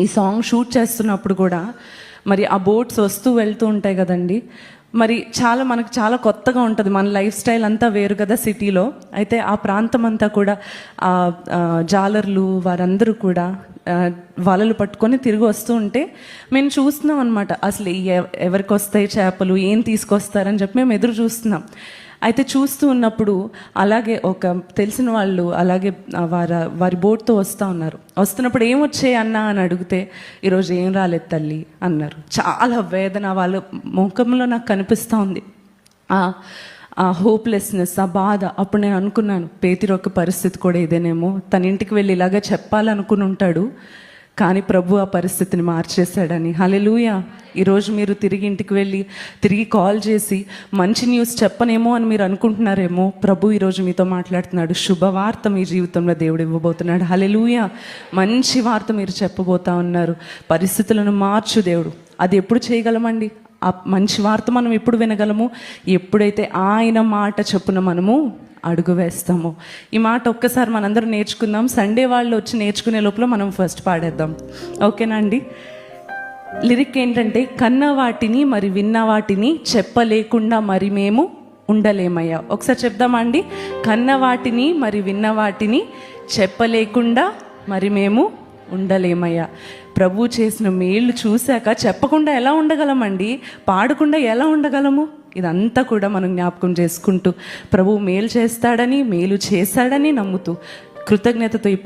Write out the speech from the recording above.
ఈ song shoot చేస్తున్నప్పుడు కూడా మరి ఆ బోట్స్ వస్తూ వెళ్తూ ఉంటాయి కదండి. మరి మనకు చాలా కొత్తగా ఉంటుంది, మన లైఫ్ స్టైల్ అంతా వేరు కదా సిటీలో. అయితే ఆ ప్రాంతం అంతా కూడా జాలర్లు వారందరూ కూడా వలలు పట్టుకొని తిరిగి వస్తూ ఉంటే మేము చూస్తున్నాం అనమాట. అసలు ఎవరికి వస్తాయి చేపలు, ఏం తీసుకొస్తారని చెప్పి మేము ఎదురు చూస్తున్నాం. అయితే చూస్తూ ఉన్నప్పుడు అలాగే ఒక తెలిసిన వాళ్ళు అలాగే వారి బోట్తో వస్తున్నప్పుడు ఏం వచ్చాయి అన్నా అని అడిగితే, ఈరోజు ఏం రాలేదు తల్లి అన్నారు. చాలా వేదన వాళ్ళ ముఖంలో నాకు కనిపిస్తూ ఉంది, ఆ హోప్లెస్నెస్, ఆ బాధ. అప్పుడు నేను అనుకున్నాను, పేతురు యొక్క పరిస్థితి కూడా ఇదేనేమో. తన ఇంటికి వెళ్ళి ఇలాగే చెప్పాలనుకుని ఉంటాడు, కానీ ప్రభు ఆ పరిస్థితిని మార్చేశాడని. హల్లెలూయా. ఈరోజు మీరు తిరిగి ఇంటికి వెళ్ళి తిరిగి కాల్ చేసి మంచి న్యూస్ చెప్పనేమో అని మీరు అనుకుంటున్నారేమో. ప్రభు ఈరోజు మీతో మాట్లాడుతున్నాడు. శుభవార్త మీ జీవితంలో దేవుడు ఇవ్వబోతున్నాడు. హల్లెలూయా. మంచి వార్త మీరు చెప్పబోతా ఉన్నారు. పరిస్థితులను మార్చు దేవుడు. అది ఎప్పుడు చేయగలమండి? ఆ మంచి వార్త మనం ఎప్పుడు వినగలము? ఎప్పుడైతే ఆయన మాట చొప్పున మనము అడుగు వేస్తాము. ఈ మాట ఒక్కసారి మనందరం నేర్చుకుందాం. సండే వాళ్ళు వచ్చి నేర్చుకునే లోపల మనం ఫస్ట్ పాడేద్దాం, ఓకేనా అండి? లిరిక్ ఏంటంటే, కన్న వాటిని మరి విన్న వాటిని చెప్పలేకుండా మరి మేము ఉండలేమయ్యా. ఒకసారి చెప్దామా అండి? కన్న వాటిని మరి విన్న వాటిని చెప్పలేకుండా మరి మేము ఉండలేమయ్యా. ప్రభు చేసిన మేళ్ళు చూశాక చెప్పకుండా ఎలా ఉండగలమండి? పాడకుండా ఎలా ఉండగలము? ఇదంతా కూడా మనం జ్ఞాపకం చేసుకుంటూ ప్రభు మేలు చేస్తాడని, మేలు చేశాడని నమ్ముతూ కృతజ్ఞతతో ఈ